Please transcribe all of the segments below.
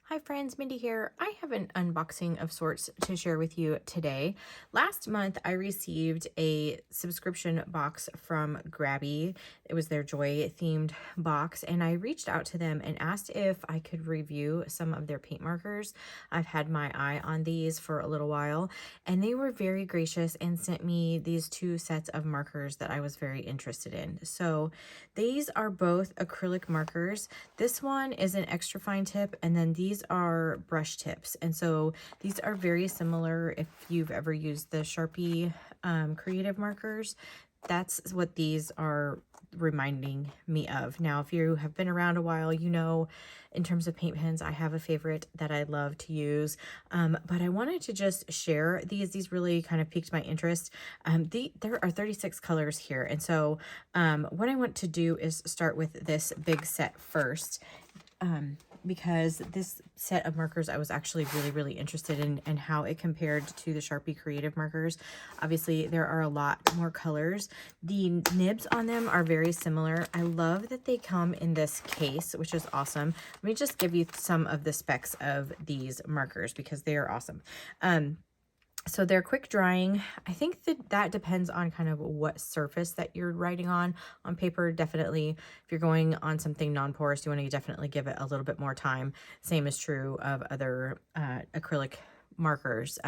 Hi friends, Mindy here. I have an unboxing of sorts to share with you today. Last month, I received a subscription box from Grabie. It was their Joy themed box, and I reached out to them and asked if I could review some of their paint markers. I've had my eye on these for a little while, and they were very gracious and sent me these two sets of markers that I was very interested in. So these are both acrylic markers. This one is an extra fine tip, and then these are brush tips. And so these are very similar if you've ever used the Sharpie creative markers. That's what these are reminding me of. Now, if you have been around a while, you know, in terms of paint pens, I have a favorite that I love to use. But I wanted to just share these. These really kind of piqued my interest. There are 36 colors here. And so what I want to do is start with this big set first. Because this set of markers I was actually really interested in and how it compared to the Sharpie creative markers. Obviously there are a lot more colors. The nibs on them are very similar. I love that they come in this case, which is awesome. Let me just give you some of the specs of these markers because they are awesome. So they're quick drying. I think that depends on kind of what surface that you're writing on paper. Definitely, if you're going on something non-porous, you want to definitely give it a little bit more time. Same is true of other acrylic markers,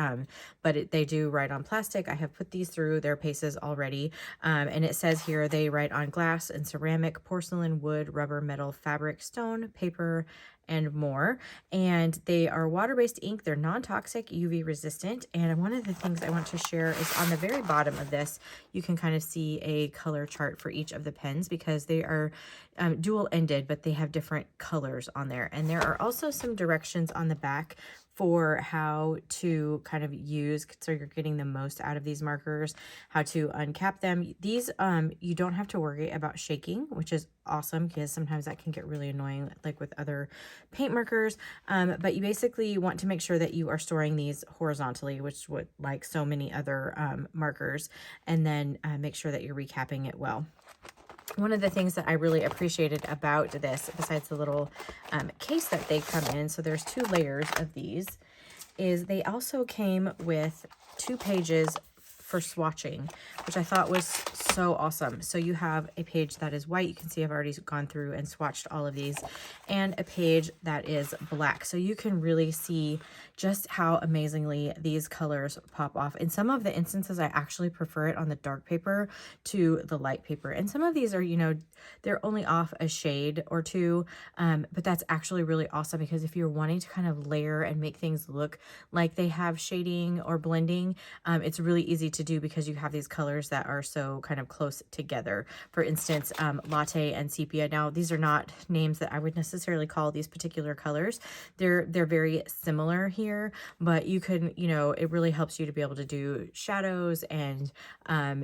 but they do write on plastic. I have put these through their paces already, and it says here they write on glass and ceramic, porcelain, wood, rubber, metal, fabric, stone, paper, and more. And they are water-based ink. They're non-toxic, UV resistant. And one of the things I want to share is on the very bottom of this, you can kind of see a color chart for each of the pens because they are dual-ended, but they have different colors on there. And there are also some directions on the back for how to kind of use, so you're getting the most out of these markers, how to uncap them. These, you don't have to worry about shaking, which is awesome because sometimes that can get really annoying, like with other paint markers. But you basically want to make sure that you are storing these horizontally, which would like so many other markers, and then make sure that you're recapping it well. One of the things that I really appreciated about this, besides the little case that they come in, so there's two layers of these, is they also came with 2 pages for swatching, which I thought was so awesome. So you have a page that is white. You can see I've already gone through and swatched all of these, and a page that is black. So you can really see just how amazingly these colors pop off. In some of the instances, I actually prefer it on the dark paper to the light paper. And some of these are, you know, they're only off a shade or two, but that's actually really awesome because if you're wanting to kind of layer and make things look like they have shading or blending, it's really easy to do because you have these colors that are so kind of close together. For instance, latte and sepia. Now, these are not names that I would necessarily call these particular colors. They're very similar here, but you can, you know, it really helps you to be able to do shadows and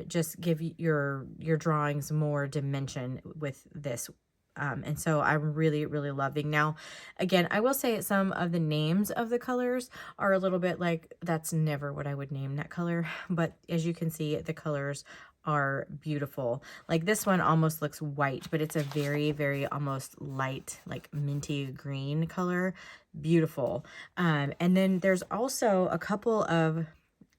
just give your drawings more dimension with this. And so I'm really loving. Now, again, I will say some of the names of the colors are a little bit like, that's never what I would name that color. But as you can see, the colors are beautiful. Like this one almost looks white, but it's a very almost light, like minty green color. Beautiful. And then there's also a couple of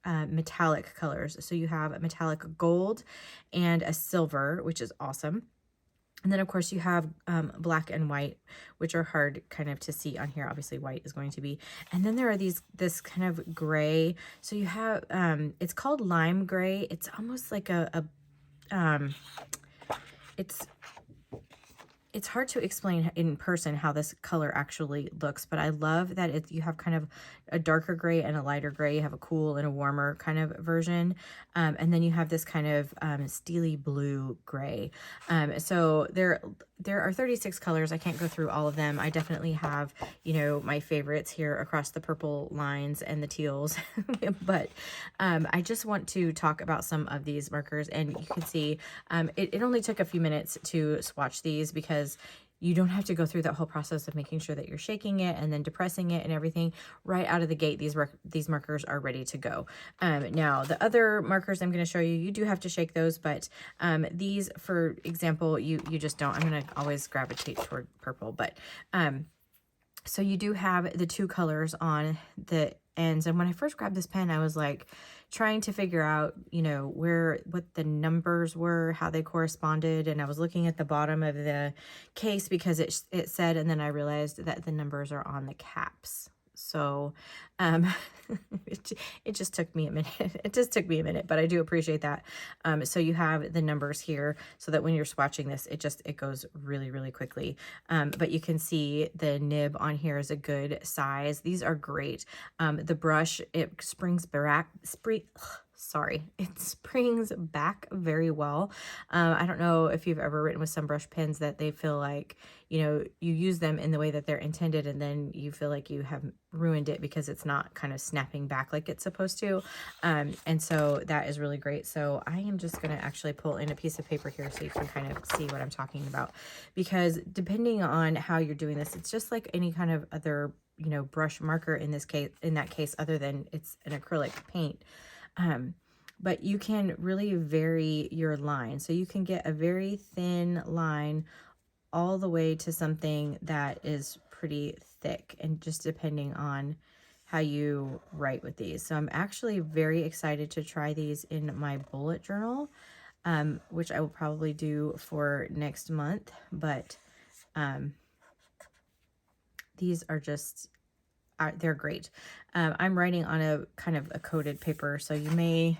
metallic colors. So you have a metallic gold and a silver, which is awesome. And then, of course, you have black and white, which are hard kind of to see on here. Obviously, white is going to be. And then there are this kind of gray. So you have, it's called lime gray. It's almost like it's hard to explain in person how this color actually looks, but I love that you have kind of a darker gray and a lighter gray. You have a cool and a warmer kind of version. And then you have this kind of steely blue gray. So there are 36 colors. I can't go through all of them. I definitely have, you know, my favorites here across the purple lines and the teals. But I just want to talk about some of these markers, and you can see it only took a few minutes to swatch these because you don't have to go through that whole process of making sure that you're shaking it and then depressing it and everything. Right out of the gate, these markers are ready to go. Now, the other markers I'm going to show you, you do have to shake those, but these, for example, you just don't. I'm going to always gravitate toward purple, but So you do have the two colors on the ends. And when I first grabbed this pen, I was like trying to figure out, you know, what the numbers were, how they corresponded. And I was looking at the bottom of the case because it said, and then I realized that the numbers are on the caps. So, um, it just took me a minute. It just took me a minute, but I do appreciate that. So you have the numbers here so that when you're swatching this, it goes really, really quickly. But you can see the nib on here is a good size. These are great. The brush, it springs back, it springs back very well. I don't know if you've ever written with some brush pens that they feel like, you know, you use them in the way that they're intended and then you feel like you have ruined it because it's not kind of snapping back like it's supposed to. And so that is really great. So I am just going to actually pull in a piece of paper here so you can kind of see what I'm talking about, because depending on how you're doing this, it's just like any kind of other, you know, brush marker in that case, other than it's an acrylic paint. But you can really vary your line. So you can get a very thin line all the way to something that is pretty thick, and just depending on how you write with these. So I'm actually very excited to try these in my bullet journal, which I will probably do for next month. But these are just, they're great. I'm writing on a kind of a coated paper, so it may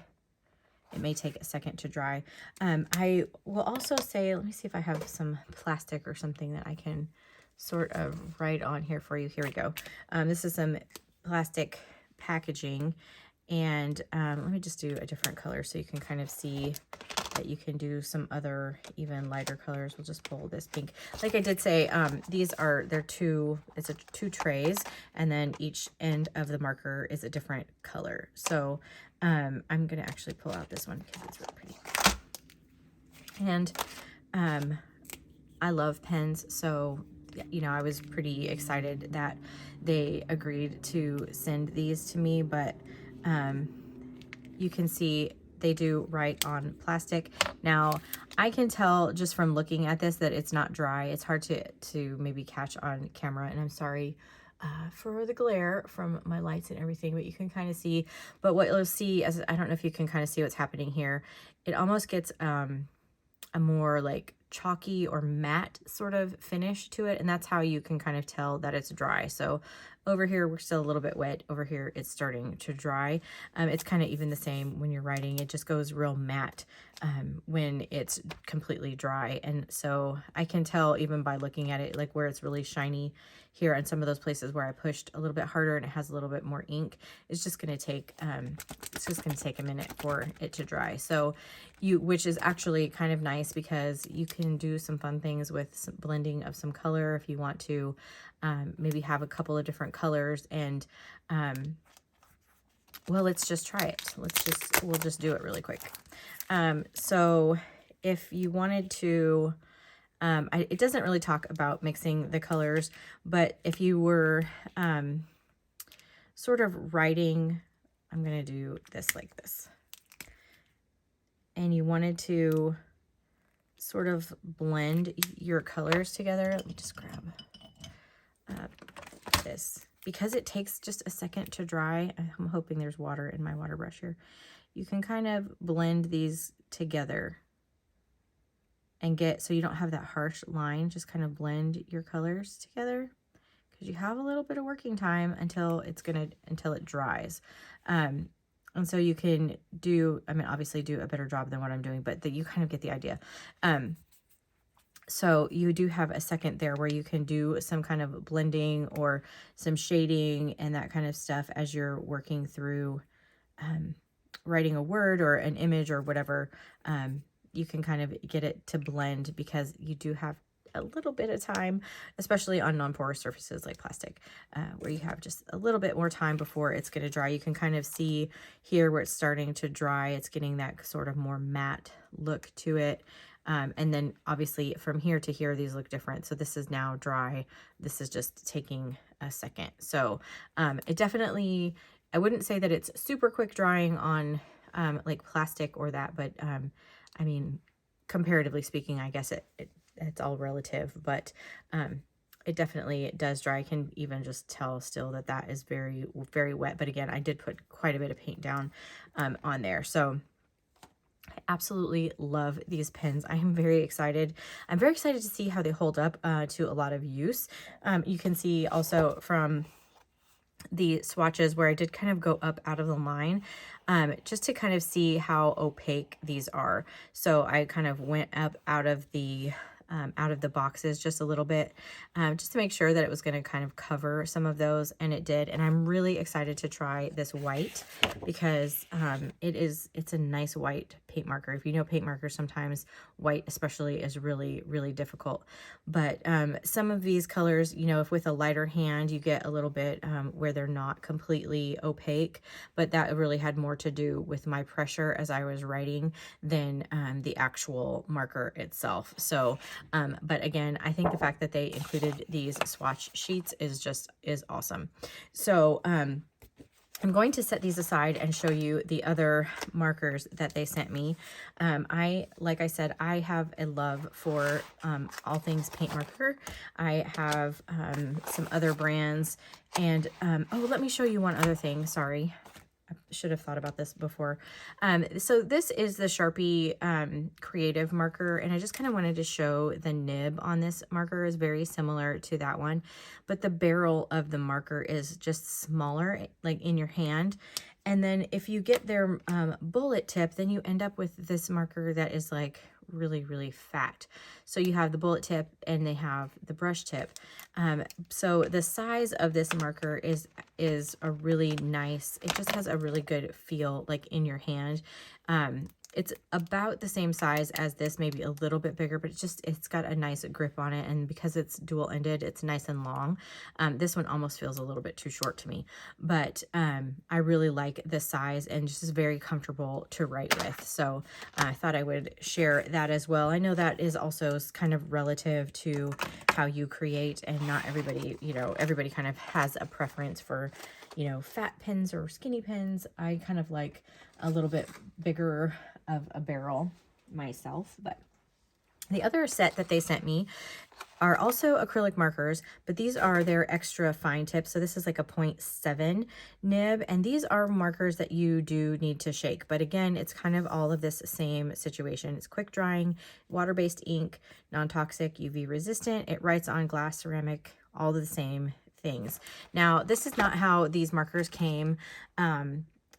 take a second to dry. I will also say, let me see if I have some plastic or something that I can sort of write on here for you. Here we go. This is some plastic packaging, and let me just do a different color so you can kind of see that you can do some other even lighter colors. We'll just pull this pink. Like I did say, they're two trays, and then each end of the marker is a different color. So I'm gonna actually pull out this one because it's really pretty. And I love pens, so you know, I was pretty excited that they agreed to send these to me. But you can see they do write on plastic. Now, I can tell just from looking at this that it's not dry. It's hard to maybe catch on camera, and I'm sorry for the glare from my lights and everything, but you can kind of see. But what you'll see, as I don't know if you can kind of see what's happening here, it almost gets a more like chalky or matte sort of finish to it, and that's how you can kind of tell that it's dry. So over here we're still a little bit wet, over here it's starting to dry. It's kind of even the same when you're writing. It just goes real matte when it's completely dry, and so I can tell even by looking at it, like where it's really shiny here, and some of those places where I pushed a little bit harder and it has a little bit more ink. It's just going to take a minute for it to dry. So which is actually kind of nice, because you can do some fun things with some blending of some color if you want to maybe have a couple of different colors. And well, let's just try it. We'll just do it really quick. So if you wanted to, it doesn't really talk about mixing the colors, but if you were sort of writing, I'm going to do this like this, and you wanted to sort of blend your colors together. Let me just grab this, because it takes just a second to dry. I'm hoping there's water in my water brush here. You can kind of blend these together and so you don't have that harsh line. Just kind of blend your colors together, because you have a little bit of working time until it dries. And so you can obviously do a better job than what I'm doing, but you kind of get the idea. So you do have a second there where you can do some kind of blending or some shading and that kind of stuff as you're working through writing a word or an image or whatever. You can kind of get it to blend, because you do have a little bit of time, especially on non-porous surfaces like plastic, where you have just a little bit more time before it's going to dry. You can kind of see here where it's starting to dry. It's getting that sort of more matte look to it. And then obviously from here to here, these look different. So this is now dry. This is just taking a second. So it definitely, I wouldn't say that it's super quick drying on like plastic or that, but I mean, comparatively speaking, I guess it's all relative, but it definitely does dry. I can even just tell still that that is very, very wet. But again, I did put quite a bit of paint down on there. So I absolutely love these pens. I am very excited. I'm very excited to see how they hold up to a lot of use. You can see also from the swatches where I did kind of go up out of the line, just to kind of see how opaque these are. So I kind of went up out of the boxes just a little bit, just to make sure that it was going to kind of cover some of those, and it did. And I'm really excited to try this white because it's a nice white paint marker. If you know paint markers, sometimes white especially is really, really difficult. But some of these colors, you know, if with a lighter hand, you get a little bit where they're not completely opaque, but that really had more to do with my pressure as I was writing than the actual marker itself. So but again, I think the fact that they included these swatch sheets is awesome. So I'm going to set these aside and show you the other markers that they sent me. Like I said, I have a love for all things paint marker. I have some other brands, and oh, let me show you one other thing. Sorry. I should have thought about this before. So this is the Sharpie creative marker, and I just kind of wanted to show the nib on this marker is very similar to that one, but the barrel of the marker is just smaller, like in your hand. And then if you get their bullet tip, then you end up with this marker that is like really, really fat. So you have the bullet tip and they have the brush tip. So the size of this marker is a really nice, it just has a really good feel like in your hand. It's about the same size as this, maybe a little bit bigger, but it's got a nice grip on it. And because it's dual ended, it's nice and long. This one almost feels a little bit too short to me, but I really like the size and just is very comfortable to write with. So I thought I would share that as well. I know that is also kind of relative to how you create, and not everybody, you know, everybody kind of has a preference for, you know, fat pens or skinny pens. I kind of like a little bit bigger of a barrel myself. But the other set that they sent me are also acrylic markers, but these are their extra fine tips. So this is like a 0.7 nib, and these are markers that you do need to shake. But again, it's kind of all of this same situation. It's quick drying, water-based ink, non-toxic, UV resistant. It writes on glass, ceramic, all the same things. Now, this is not how these markers came.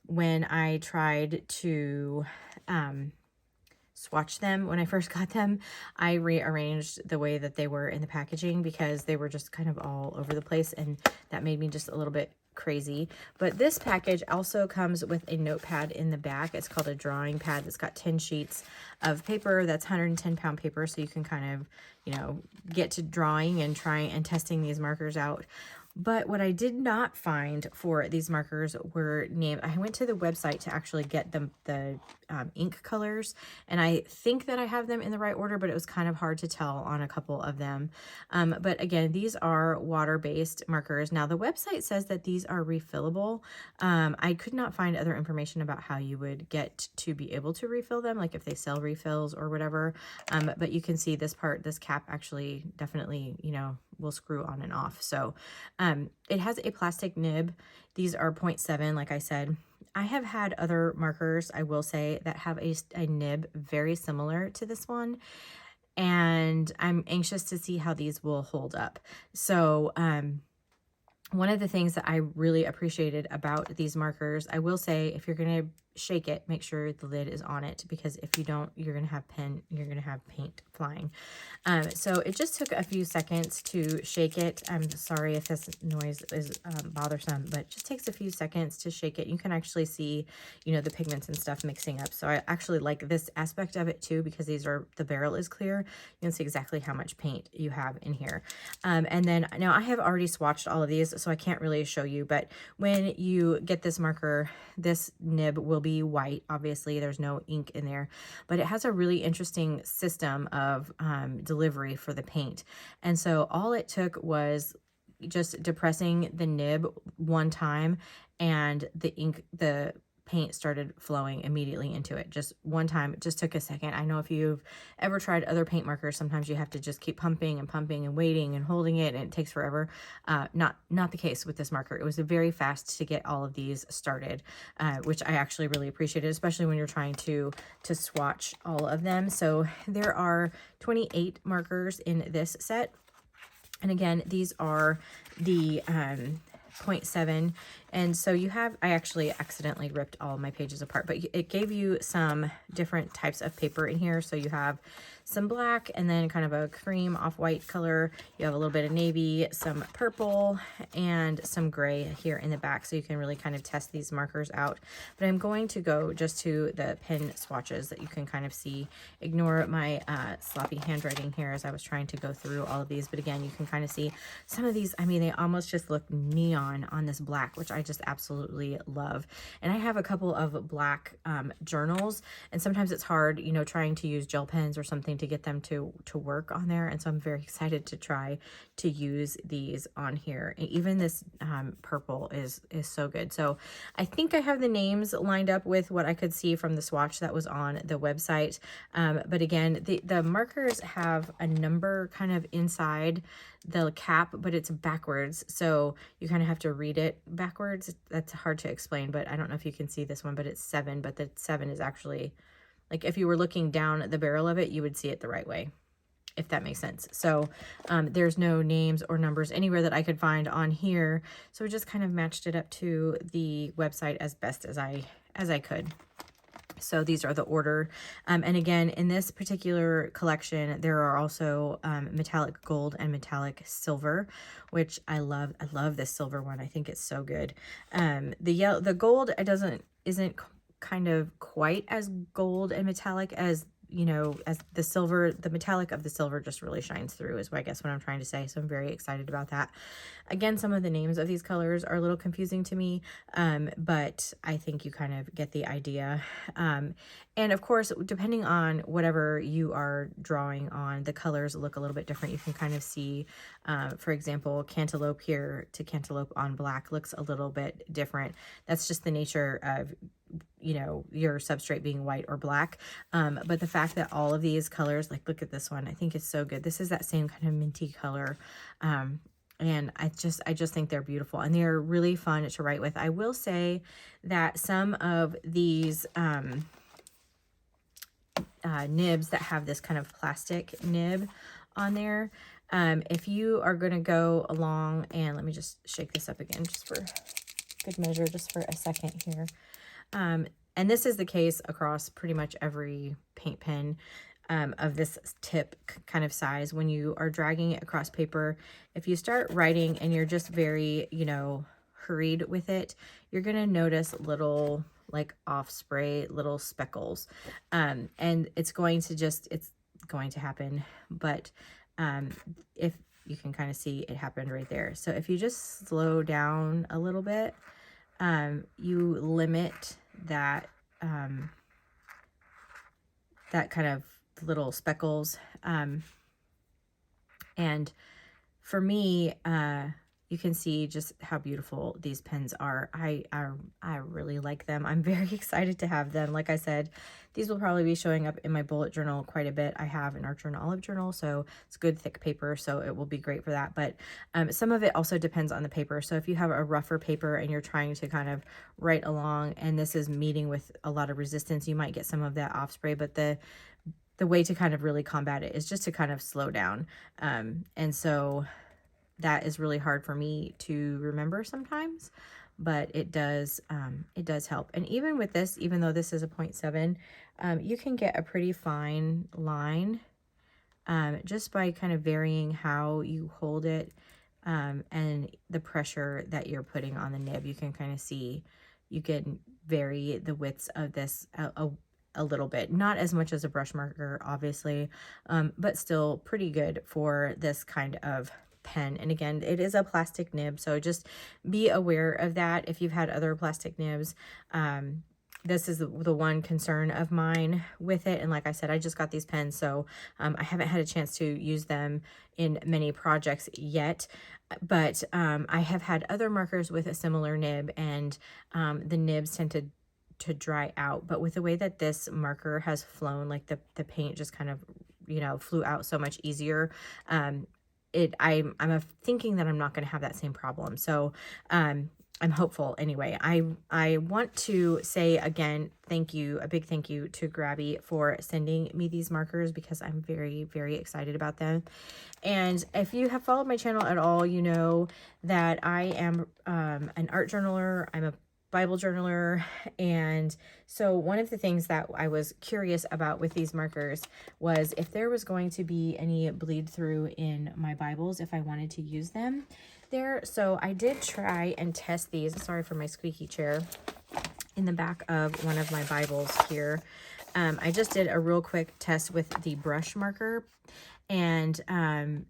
When I tried to swatch them when I first got them, I rearranged the way that they were in the packaging because they were just kind of all over the place, and that made me just a little bit crazy. But this package also comes with a notepad in the back. It's called a drawing pad. It's got 10 sheets of paper. That's 110-pound paper, so you can kind of, you know, get to drawing and trying and testing these markers out. But what I did not find for these markers were named. I went to the website to actually get the ink colors, and I think that I have them in the right order, but it was kind of hard to tell on a couple of them. But again, these are water-based markers. Now, the website says that these are refillable. I could not find other information about how you would get to be able to refill them, like if they sell refills or whatever. But you can see this part, this cap actually definitely, you know, will screw on and off. So it has a plastic nib. These are 0.7, like I said. I have had other markers, I will say, that have a nib very similar to this one, and I'm anxious to see how these will hold up. So one of the things that I really appreciated about these markers, I will say, if you're going to shake it, make sure the lid is on it, because if you don't, you're going to have paint flying. So it just took a few seconds to shake it. I'm sorry if this noise is bothersome, but it just takes a few seconds to shake it. You can actually see, you know, the pigments and stuff mixing up. So I actually like this aspect of it too, because the barrel is clear. You can see exactly how much paint you have in here. And then now I have already swatched all of these, so I can't really show you, but when you get this marker, this nib will be white. Obviously, there's no ink in there, but it has a really interesting system of delivery for the paint. And so all it took was just depressing the nib one time, and the paint started flowing immediately into it. Just one time, it just took a second. I know if you've ever tried other paint markers, sometimes you have to just keep pumping and pumping and waiting and holding it, and it takes forever. Not the case with this marker. It was very fast to get all of these started, which I actually really appreciated, especially when you're trying to swatch all of them. So there are 28 markers in this set. And again, these are the 0.7, and so you have, I actually accidentally ripped all my pages apart, but it gave you some different types of paper in here. So you have some black, and then kind of a cream off-white color. You have a little bit of navy, some purple, and some gray here in the back, so you can really kind of test these markers out. But I'm going to go just to the pen swatches that you can kind of see. Ignore my sloppy handwriting here as I was trying to go through all of these, but again, you can kind of see some of these. I mean, they almost just look neon on this black, which I just absolutely love. And I have a couple of black journals, and sometimes it's hard, you know, trying to use gel pens or something to get them to work on there. And so I'm very excited to try to use these on here. And even this purple is so good. So I think I have the names lined up with what I could see from the swatch that was on the website. But again, the markers have a number kind of inside the cap, but it's backwards. So you kind of have to read it backwards. That's hard to explain, but I don't know if you can see this one, but it's 7, but the 7 is actually, like, if you were looking down at the barrel of it, you would see it the right way, if that makes sense. So there's no names or numbers anywhere that I could find on here. So we just kind of matched it up to the website as best as I could. So these are the order. And again, in this particular collection, there are also metallic gold and metallic silver, which I love. I love this silver one. I think it's so good. The gold isn't kind of quite as gold and metallic as, you know, as the silver. The metallic of the silver just really shines through, is what I guess what I'm trying to say. So I'm very excited about that. Again, some of the names of these colors are a little confusing to me, but I think you kind of get the idea. And of course, depending on whatever you are drawing on, the colors look a little bit different. You can kind of see, for example, cantaloupe here to cantaloupe on black looks a little bit different. That's just the nature of, you know, your substrate being white or black. But the fact that all of these colors, like look at this one, I think it's so good. This is that same kind of minty color. And I just think they're beautiful, and they're really fun to write with. I will say that some of these nibs that have this kind of plastic nib on there, if you are going to go along, and let me just shake this up again just for good measure, just for a second here. And this is the case across pretty much every paint pen of this tip kind of size. When you are dragging it across paper, if you start writing and you're just very, you know, hurried with it, you're going to notice little like off spray, little speckles. And it's going to happen. But if you can kind of see, it happened right there. So if you just slow down a little bit, you limit that, that kind of little speckles. And for me, you can see just how beautiful these pens are. I really like them. I'm very excited to have them. Like I said, these will probably be showing up in my bullet journal quite a bit. I have an Archer and Olive journal, so it's good thick paper, so it will be great for that. But some of it also depends on the paper. So if you have a rougher paper and you're trying to kind of write along, and this is meeting with a lot of resistance, you might get some of that off spray. But the way to kind of really combat it is just to kind of slow down. And so that is really hard for me to remember sometimes, but it does help. And even with this, even though this is a 0.7, you can get a pretty fine line just by kind of varying how you hold it and the pressure that you're putting on the nib. You can kind of see, you can vary the widths of this a little bit, not as much as a brush marker, obviously, but still pretty good for this kind of pen. And again, it is a plastic nib, so just be aware of that. If you've had other plastic nibs, this is the one concern of mine with it. And like I said, I just got these pens, so I haven't had a chance to use them in many projects yet. But I have had other markers with a similar nib, and the nibs tend to dry out. But with the way that this marker has flown, like the paint just kind of, you know, flew out so much easier. I'm thinking that I'm not going to have that same problem. So, I'm hopeful anyway. I want to say again, thank you, a big thank you to Grabie for sending me these markers, because I'm very, very excited about them. And if you have followed my channel at all, you know that I am an art journaler. I'm a Bible journaler. And so one of the things that I was curious about with these markers was if there was going to be any bleed through in my Bibles, if I wanted to use them there. So I did try and test these. Sorry for my squeaky chair. In the back of one of my Bibles here, I just did a real quick test with the brush marker. And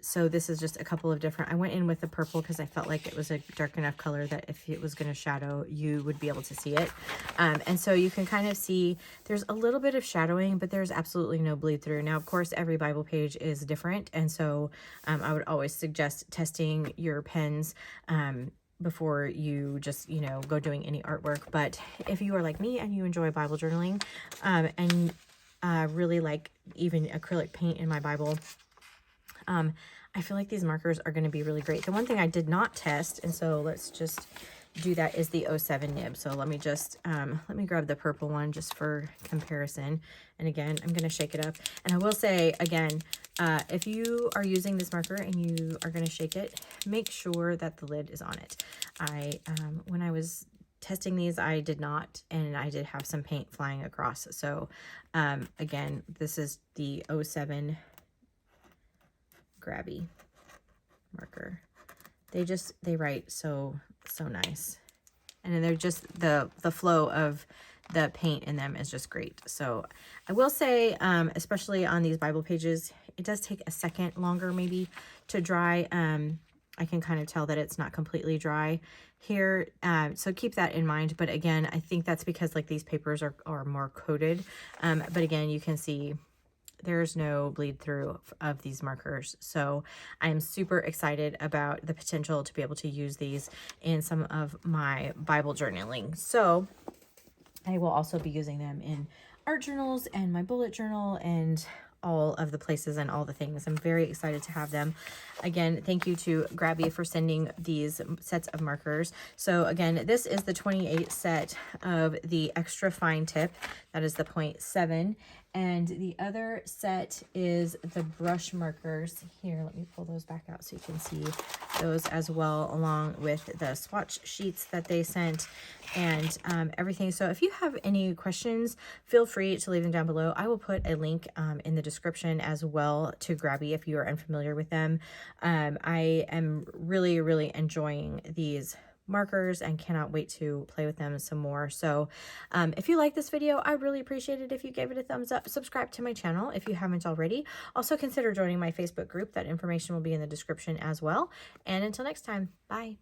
so this is just a couple of different, I went in with the purple because I felt like it was a dark enough color that if it was going to shadow, you would be able to see it. And so you can kind of see there's a little bit of shadowing, but there's absolutely no bleed through. Now, of course, every Bible page is different. And so I would always suggest testing your pens before you just, you know, go doing any artwork. But if you are like me and you enjoy Bible journaling and really like even acrylic paint in my Bible, I feel like these markers are going to be really great. The one thing I did not test, and so let's just do that, is the 07 nib. So let me just, let me grab the purple one just for comparison. And again, I'm going to shake it up. And I will say again, if you are using this marker and you are going to shake it, make sure that the lid is on it. When I was testing these, I did not, and I did have some paint flying across. So again, this is the 07 Grabie marker. They write so nice, and then they're just the flow of the paint in them is just great. So I will say, especially on these Bible pages, it does take a second longer maybe to dry. I can kind of tell that it's not completely dry here, so keep that in mind. But again, I think that's because like these papers are more coated, but again, you can see there's no bleed through of these markers. So I'm super excited about the potential to be able to use these in some of my Bible journaling. So I will also be using them in art journals and my bullet journal and all of the places and all the things. I'm very excited to have them. Again, thank you to Grabie for sending these sets of markers. So again, this is the 28 set of the extra fine tip. That is the 0.7. And the other set is the brush markers. Here, let me pull those back out so you can see those as well, along with the swatch sheets that they sent and everything. So if you have any questions, feel free to leave them down below. I will put a link in the description as well to Grabie if you are unfamiliar with them. I am really, really enjoying these markers and cannot wait to play with them some more. So if you like this video, I really appreciate it if you gave it a thumbs up. Subscribe to my channel if you haven't already. Also consider joining my Facebook group. That information will be in the description as well. And until next time, bye.